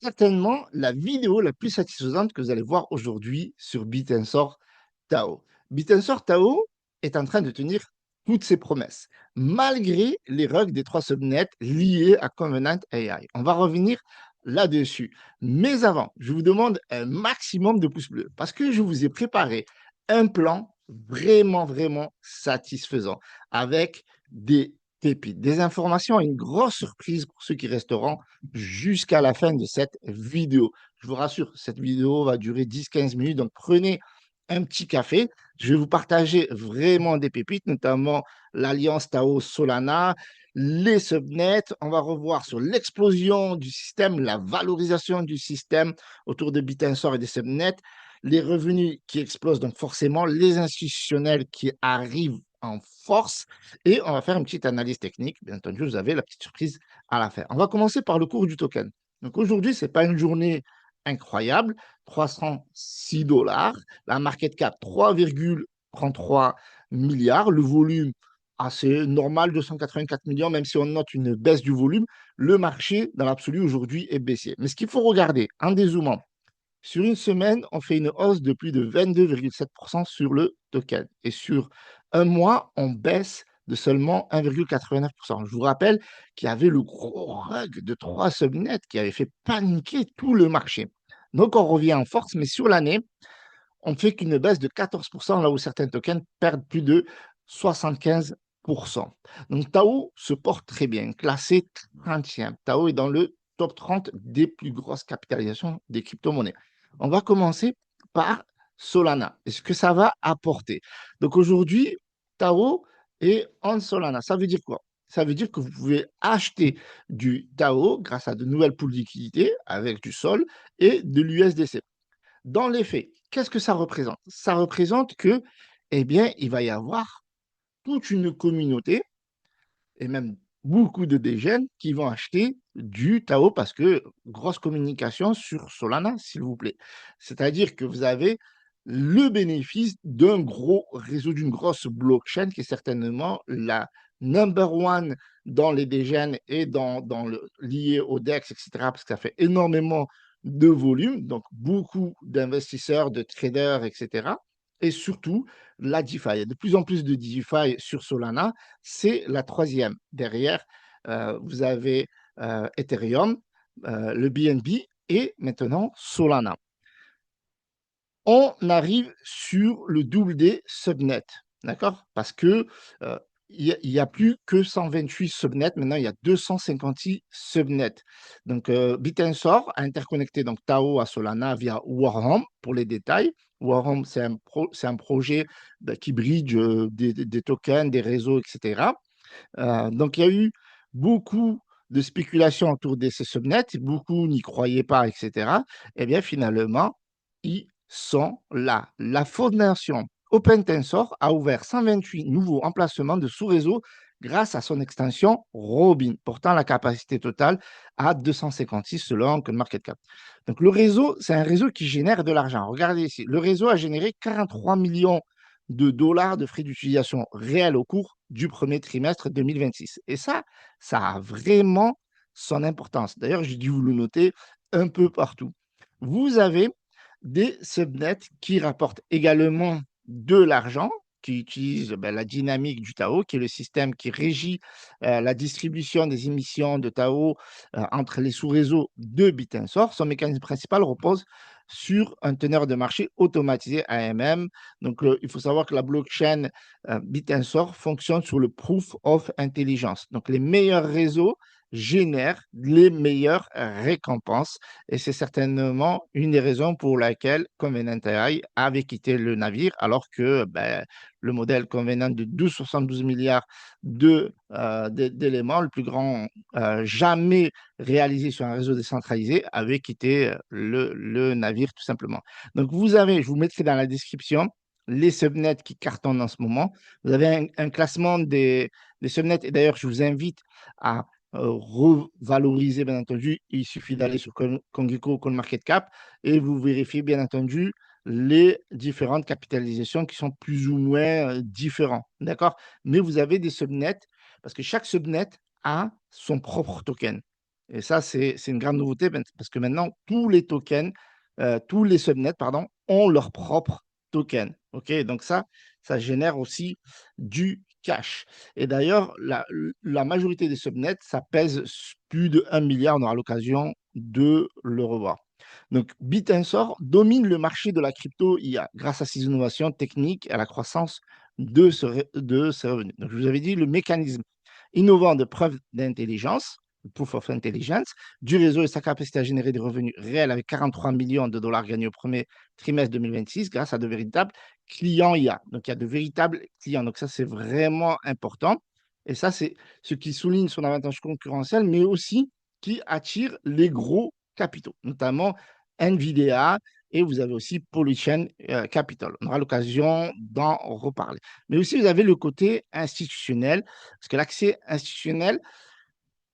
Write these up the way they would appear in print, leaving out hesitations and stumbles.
certainement la vidéo la plus satisfaisante que vous allez voir aujourd'hui sur Bitensor Tao. Bitensor Tao est en train de tenir toutes ses promesses, malgré les rugs des trois subnets liés à Covenant AI. On va revenir là-dessus. Mais avant, je vous demande un maximum de pouces bleus parce que je vous ai préparé un plan vraiment satisfaisant avec des pépites, des informations et une grosse surprise pour ceux qui resteront jusqu'à la fin de cette vidéo. Je vous rassure, cette vidéo va durer 10-15 minutes, donc prenez un petit café. Je vais vous partager vraiment des pépites, notamment l'alliance Tao Solana, les subnets. On va revoir sur l'explosion du système, la valorisation du système autour de Bitensor et des subnets, les revenus qui explosent, donc forcément les institutionnels qui arrivent en force. Et on va faire une petite analyse technique. Bien entendu, vous avez la petite surprise à la fin. On va commencer par le cours du token. Donc aujourd'hui, ce n'est pas une journée incroyable, 306 dollars, la market cap 3,33 milliards, le volume assez normal, 284 millions, même si on note une baisse du volume, le marché dans l'absolu aujourd'hui est baissier. Mais ce qu'il faut regarder en dézoomant, sur une semaine, on fait une hausse de plus de 22,7% sur le token. Et sur un mois, on baisse de seulement 1,89%. Je vous rappelle qu'il y avait le gros rug de trois subnets qui avait fait paniquer tout le marché. Donc, on revient en force, mais sur l'année, on ne fait qu'une baisse de 14%, là où certains tokens perdent plus de 75%. Donc, Tao se porte très bien, classé 30e. Tao est dans le top 30 des plus grosses capitalisations des crypto-monnaies. On va commencer par Solana et ce que ça va apporter. Donc, aujourd'hui, Tao est en Solana. Ça veut dire quoi? Ça veut dire que vous pouvez acheter du Tao grâce à de nouvelles poules de liquidités avec du Sol et de l'USDC. Dans les faits, qu'est-ce que ça représente? Ça représente que, eh bien, il va y avoir toute une communauté et même beaucoup de dégènes qui vont acheter du Tao parce que grosse communication sur Solana, s'il vous plaît. C'est-à-dire que vous avez le bénéfice d'un gros réseau, d'une grosse blockchain qui est certainement la number one dans les dégènes et lié au DEX, etc., parce que ça fait énormément de volume, donc beaucoup d'investisseurs, de traders, etc. Et surtout, la DeFi. Il y a de plus en plus de DeFi sur Solana. C'est la troisième. Derrière, vous avez Ethereum, le BNB et maintenant Solana. On arrive sur le double des subnets, d'accord? Parce que il n'y a plus que 128 subnets, maintenant il y a 256 subnets. Donc Bitensor a interconnecté donc Tao à Solana via Warham pour les détails. Warham, c'est un projet qui bridge des tokens, des réseaux, etc. Donc, il y a eu beaucoup de spéculations autour de ces subnets, beaucoup n'y croyaient pas, etc. Eh bien, finalement, ils sont là. La fondation OpenTensor a ouvert 128 nouveaux emplacements de sous-réseaux grâce à son extension Robin, portant la capacité totale à 256 selon CoinMarketCap. Donc, le réseau, c'est un réseau qui génère de l'argent. Regardez ici, le réseau a généré 43 millions de dollars de frais d'utilisation réels au cours du premier trimestre 2026. Et ça a vraiment son importance. D'ailleurs, j'ai dû vous le noter un peu partout. Vous avez des subnets qui rapportent également de l'argent, qui utilisent la dynamique du Tao, qui est le système qui régit la distribution des émissions de Tao entre les sous-réseaux de Bitensor. Son mécanisme principal repose sur un teneur de marché automatisé AMM. Donc, il faut savoir que la blockchain Bitensor fonctionne sur le proof of intelligence. Donc, les meilleurs réseaux génèrent les meilleures récompenses. Et c'est certainement une des raisons pour laquelle Covenant AI avait quitté le navire, alors que le modèle Covenant de 12,72 milliards d'éléments, le plus grand jamais réalisé sur un réseau décentralisé, avait quitté le navire tout simplement. Donc vous avez, je vous mettrai dans la description les subnets qui cartonnent en ce moment. Vous avez un classement des subnets et d'ailleurs je vous invite à revaloriser bien entendu. Il suffit d'aller sur CoinGecko, CoinMarketCap et vous vérifiez bien entendu les différentes capitalisations qui sont plus ou moins différents. D'accord? Mais vous avez des subnets parce que chaque subnet a son propre token. Et ça, c'est une grande nouveauté parce que maintenant, tous les tokens, tous les subnets, pardon, ont leur propre token. OK? Donc ça génère aussi du cash. Et d'ailleurs, la majorité des subnets, ça pèse plus de 1 milliard. On aura l'occasion de le revoir. Donc, Bitensor domine le marché de la crypto IA grâce à ses innovations techniques et à la croissance de ses revenus. Donc, je vous avais dit le mécanisme innovant de preuve d'intelligence, proof of intelligence, du réseau et sa capacité à générer des revenus réels avec 43 millions de dollars gagnés au premier trimestre 2026 grâce à de véritables clients IA. Donc, il y a de véritables clients. Donc, ça, c'est vraiment important. Et ça, c'est ce qui souligne son avantage concurrentiel, mais aussi qui attire les gros capitaux, notamment NVIDIA, et vous avez aussi Polychain Capital. On aura l'occasion d'en reparler. Mais aussi, vous avez le côté institutionnel, parce que l'accès institutionnel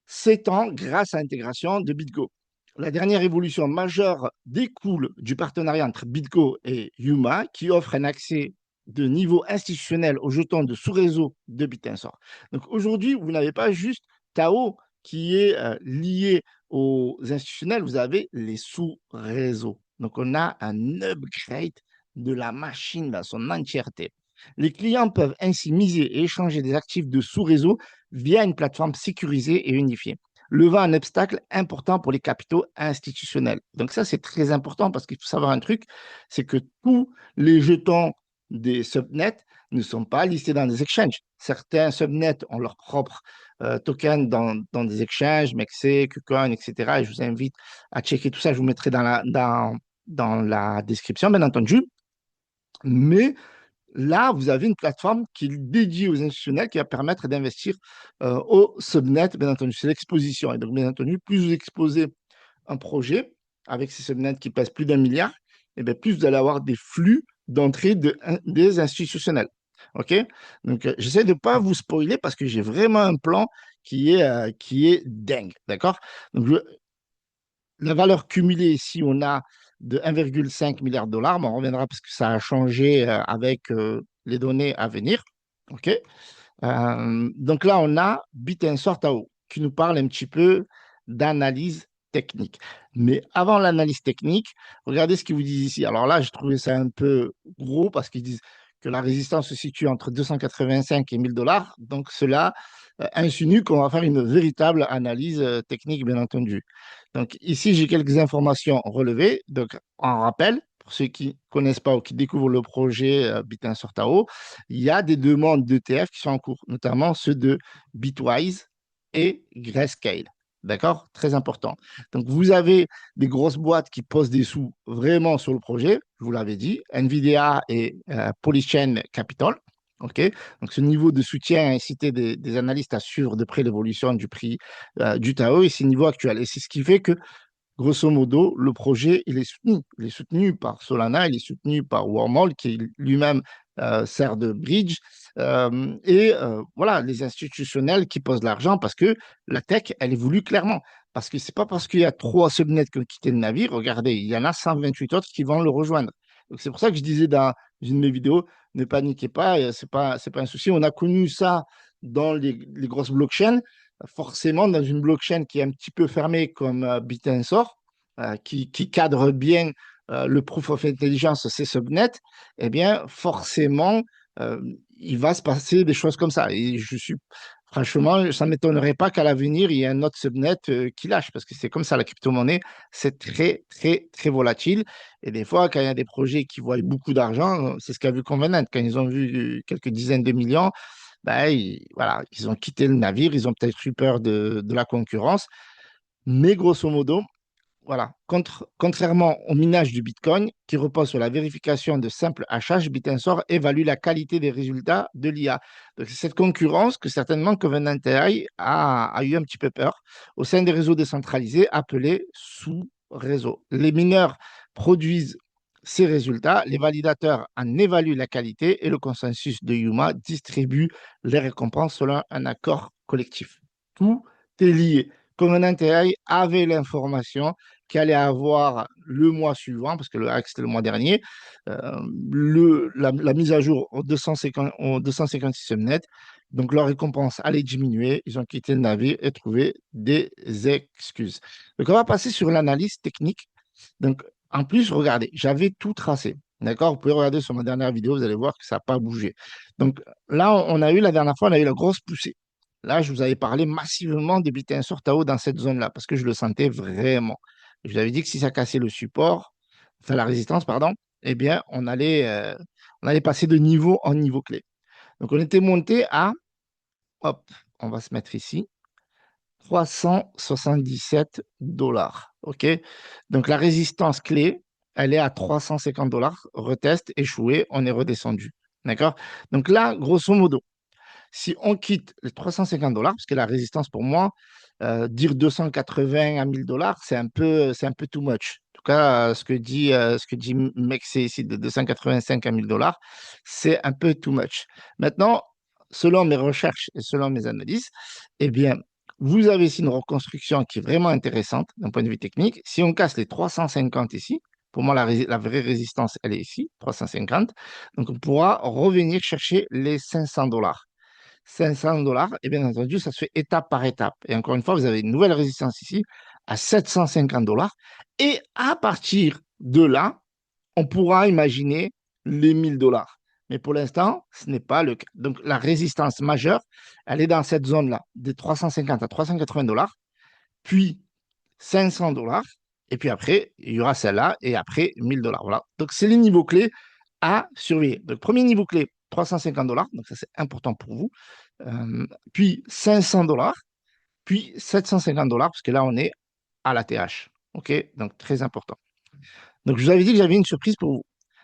s'étend grâce à l'intégration de BitGo. La dernière évolution majeure découle du partenariat entre BitGo et Yuma, qui offre un accès de niveau institutionnel aux jetons de sous-réseau de Bitensor. Donc aujourd'hui, vous n'avez pas juste Tao qui est lié aux institutionnels, vous avez les sous-réseaux. Donc on a un upgrade de la machine dans son entièreté. Les clients peuvent ainsi miser et échanger des actifs de sous-réseau via une plateforme sécurisée et unifiée, levant un obstacle important pour les capitaux institutionnels. Donc ça, c'est très important parce qu'il faut savoir un truc, c'est que tous les jetons des subnets ne sont pas listés dans des exchanges. Certains subnets ont leur propre token dans des exchanges, MEXC, KuCoin, etc. Et je vous invite à checker tout ça. Je vous mettrai dans la description, bien entendu. Mais là, vous avez une plateforme qui est dédiée aux institutionnels qui va permettre d'investir au subnet, bien entendu. C'est l'exposition. Et donc, bien entendu, plus vous exposez un projet avec ces subnets qui pèsent plus d'1 milliard, et bien plus vous allez avoir des flux d'entrée des institutionnels. OK? Donc, j'essaie de ne pas vous spoiler parce que j'ai vraiment un plan qui est dingue. D'accord? Donc, la valeur cumulée ici, on a de 1,5 milliard de dollars, mais on reviendra parce que ça a changé avec les données à venir. OK? Donc là, on a Bitensor Tao qui nous parle un petit peu d'analyse technique. Mais avant l'analyse technique, regardez ce qu'ils vous disent ici. Alors là, j'ai trouvé ça un peu gros parce qu'ils disent que la résistance se situe entre 285 et 1000 dollars. Donc cela insinue qu'on va faire une véritable analyse technique, bien entendu. Donc ici, j'ai quelques informations relevées. Donc en rappel, pour ceux qui ne connaissent pas ou qui découvrent le projet Bitensor Tao, il y a des demandes d'ETF qui sont en cours, notamment ceux de Bitwise et Grayscale. D'accord? Très important. Donc, vous avez des grosses boîtes qui posent des sous vraiment sur le projet, je vous l'avais dit, NVIDIA et Polychain Capital. OK? Donc, ce niveau de soutien a incité des analystes à suivre de près l'évolution du prix du Tao et ses niveaux actuels. Et c'est ce qui fait que grosso modo, le projet, il est soutenu. Il est soutenu par Solana, il est soutenu par Wormhole, qui lui-même sert de bridge. Voilà, les institutionnels qui posent l'argent parce que la tech, elle évolue clairement. Parce que c'est pas parce qu'il y a 3 subnets qui ont quitté le navire, regardez, il y en a 128 autres qui vont le rejoindre. Donc c'est pour ça que je disais dans une de mes vidéos, ne paniquez pas, c'est pas un souci. On a connu ça dans les grosses blockchains forcément, dans une blockchain qui est un petit peu fermée comme Bitensor, qui cadre bien le proof of intelligence, ces subnets, eh bien, forcément, euh, il va se passer des choses comme ça. Et franchement, ça ne m'étonnerait pas qu'à l'avenir, il y ait un autre subnet qui lâche, parce que c'est comme ça, la crypto-monnaie, c'est très, très, très volatile. Et des fois, quand il y a des projets qui voient beaucoup d'argent, c'est ce qu'a vu Convenant, quand ils ont vu quelques dizaines de millions, ben, voilà, ils ont quitté le navire, ils ont peut-être eu peur de la concurrence, mais grosso modo, voilà, contrairement au minage du Bitcoin, qui repose sur la vérification de simples hachages, Bitensor évalue la qualité des résultats de l'IA. Donc, c'est cette concurrence que certainement Covenant AI a eu un petit peu peur au sein des réseaux décentralisés appelés sous-réseaux. Les mineurs produisent ces résultats, les validateurs en évaluent la qualité et le consensus de Yuma distribue les récompenses selon un accord collectif. Tout est lié. Covenant AI avait l'information qu'il allait avoir le mois suivant, parce que le hack c'était le mois dernier, la mise à jour au 256 subnet, Donc, leur récompense allait diminuer. Ils ont quitté le navire et trouvé des excuses. Donc, on va passer sur l'analyse technique. Donc, en plus, regardez, j'avais tout tracé. D'accord? Vous pouvez regarder sur ma dernière vidéo, vous allez voir que ça n'a pas bougé. Donc, là, on a eu la dernière fois, on a eu la grosse poussée. Là, je vous avais parlé massivement des Bitensor Tao dans cette zone-là parce que je le sentais vraiment. Je vous avais dit que si ça cassait le support, enfin la résistance, pardon, eh bien, on allait passer de niveau en niveau clé. Donc, on était monté à, hop, on va se mettre ici, 377 dollars. OK? Donc, la résistance clé, elle est à 350 dollars. Retest, échoué, on est redescendu. D'accord? Donc là, grosso modo, si on quitte les 350 dollars, parce que la résistance pour moi, dire 280 à 1000 dollars, c'est un peu too much. En tout cas, ce que dit Mexé ici de 285 à 1000 dollars, c'est un peu too much. Maintenant, selon mes recherches et selon mes analyses, eh bien, vous avez ici une reconstruction qui est vraiment intéressante d'un point de vue technique. Si on casse les 350 ici, pour moi, la vraie résistance, elle est ici, 350. Donc, on pourra revenir chercher les 500 dollars. 500 dollars, et bien entendu, ça se fait étape par étape. Et encore une fois, vous avez une nouvelle résistance ici à 750 dollars. Et à partir de là, on pourra imaginer les 1000 dollars. Mais pour l'instant, ce n'est pas le cas. Donc, la résistance majeure, elle est dans cette zone-là, de 350 à 380 dollars, puis 500 dollars, et puis après, il y aura celle-là, et après 1000 dollars. Voilà. Donc, c'est les niveaux clés à surveiller. Donc, premier niveau clé, 350 dollars, donc ça c'est important pour vous. Puis 500 dollars, puis 750 dollars, parce que là on est à la TH. OK? Donc, très important. Donc, je vous avais dit que j'avais une surprise pour vous.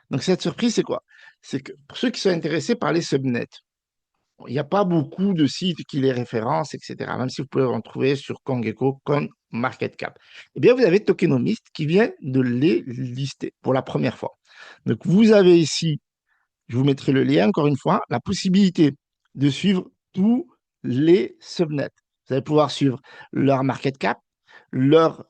Donc, cette surprise, c'est quoi? C'est que pour ceux qui sont intéressés par les subnets, il n'y a pas beaucoup de sites qui les référencent, etc. Même si vous pouvez en trouver sur CoinGecko comme MarketCap. Eh bien, vous avez Tokenomist qui vient de les lister pour la première fois. Donc, vous avez ici, je vous mettrai le lien encore une fois, la possibilité de suivre tous les subnets. Vous allez pouvoir suivre leur market cap, leur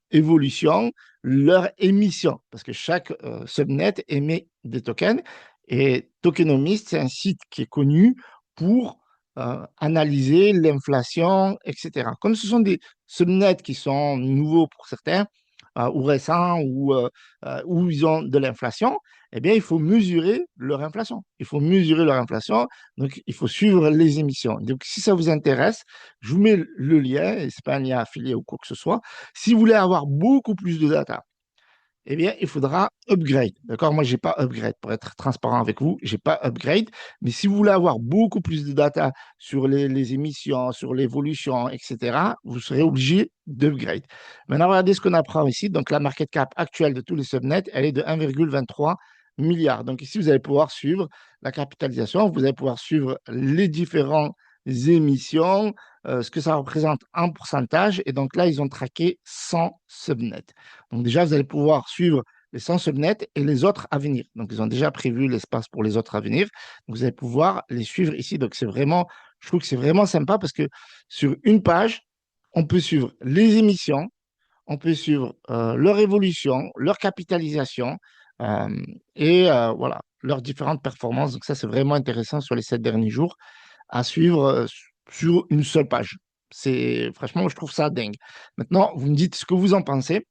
évolution, leur émission, parce que chaque subnet émet des tokens. Et Tokenomist, c'est un site qui est connu pour analyser l'inflation, etc. Comme ce sont des subnets qui sont nouveaux pour certains, ou récents, où ils ont de l'inflation, eh bien, il faut mesurer leur inflation. Il faut mesurer leur inflation, donc il faut suivre les émissions. Donc, si ça vous intéresse, je vous mets le lien, et ce n'est pas un lien affilié ou quoi que ce soit. Si vous voulez avoir beaucoup plus de data, eh bien, il faudra upgrade. D'accord? Moi, je n'ai pas upgrade. Pour être transparent avec vous, je n'ai pas upgrade. Mais si vous voulez avoir beaucoup plus de data sur les émissions, sur l'évolution, etc., vous serez obligé d'upgrade. Maintenant, regardez ce qu'on apprend ici. Donc, la market cap actuelle de tous les subnets, elle est de 1,23 milliard. Donc, ici, vous allez pouvoir suivre la capitalisation, vous allez pouvoir suivre les différentes émissions, ce que ça représente en pourcentage. Et donc là, ils ont traqué 100 subnets. Donc déjà, vous allez pouvoir suivre les 100 subnets et les autres à venir. Donc, ils ont déjà prévu l'espace pour les autres à venir. Donc, vous allez pouvoir les suivre ici. Donc, c'est vraiment, je trouve que c'est vraiment sympa parce que sur une page, on peut suivre les émissions, on peut suivre leur évolution, leur capitalisation voilà, leurs différentes performances. Donc, ça, c'est vraiment intéressant sur les 7 derniers jours à suivre sur une seule page. C'est franchement, je trouve ça dingue. Maintenant, vous me dites ce que vous en pensez.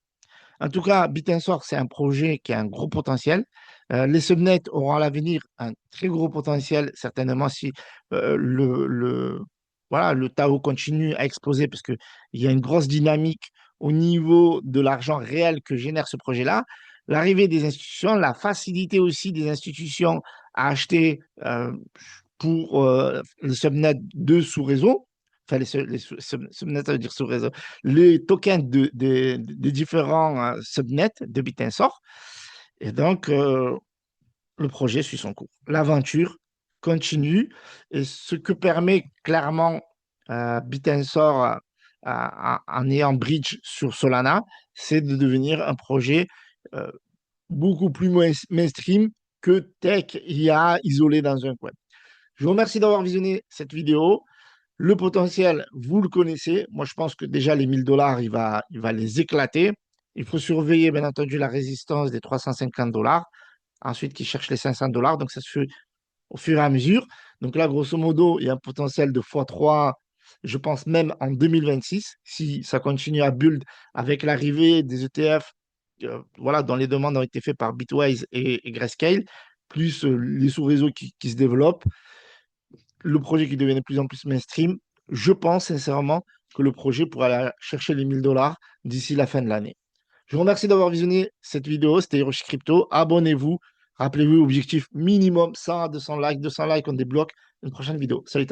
En tout cas, Bitensor, c'est un projet qui a un gros potentiel. Les subnets auront à l'avenir un très gros potentiel, certainement si voilà, le Tao continue à exploser, parce qu'il y a une grosse dynamique au niveau de l'argent réel que génère ce projet-là. L'arrivée des institutions, la facilité aussi des institutions à acheter pour le subnet de sous-réseau, enfin subnets, ça veut dire sous-réseau, les tokens des différents subnets de Bitensor. Et donc, le projet suit son cours. L'aventure continue. Et ce que permet clairement Bitensor en ayant bridge sur Solana, c'est de devenir un projet euh, beaucoup plus mainstream que Tech IA isolé dans un coin. Je vous remercie d'avoir visionné cette vidéo. Le potentiel, vous le connaissez. Moi, je pense que déjà les 1000 dollars, il va les éclater. Il faut surveiller, bien entendu, la résistance des 350 dollars. Ensuite, qui cherche les 500 dollars. Donc, ça se fait au fur et à mesure. Donc là, grosso modo, il y a un potentiel de x3, je pense même en 2026, si ça continue à build avec l'arrivée des ETF, voilà, dont les demandes ont été faites par Bitwise et Grayscale, plus les sous-réseaux qui se développent, le projet qui devient de plus en plus mainstream. Je pense sincèrement que le projet pourra aller chercher les 1000 $ d'ici la fin de l'année. Je vous remercie d'avoir visionné cette vidéo. C'était Hiroshi Crypto. Abonnez-vous. Rappelez-vous, objectif minimum 100 à 200 likes. 200 likes, on débloque une prochaine vidéo. Salut.